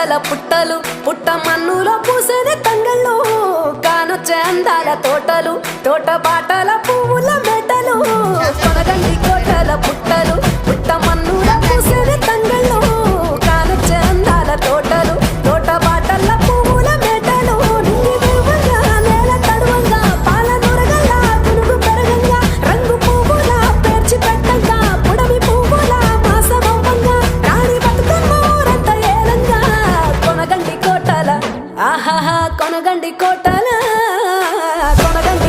కోటల పుట్టలు పుట్ట మన్నులో పూసేది తంగళ్ళు కానొచ్చే అందాల తోటలు తోట బాటల పువ్వుల మెటలు కొనగండి కోటల పుట్టలు పుట్ట మన్నులో పూసేది తంగళ్ళు కానొచ్చే అందాల తోటలు తోట బాటల పువ్వుల మెటలు నింగి దేవంగా నేల తడువంగా పాల నొరగల్లా పునుగు పెరగంగా రంగు పువ్వుల పేర్చి పెట్టంగా పుడమి పువ్వుల మాసవంగా రాణి బతుకమ్మ ఊరంతా ఏలంగా కొనగండి కోటల ఆహాహా కొనగండి కోటల కొనగండి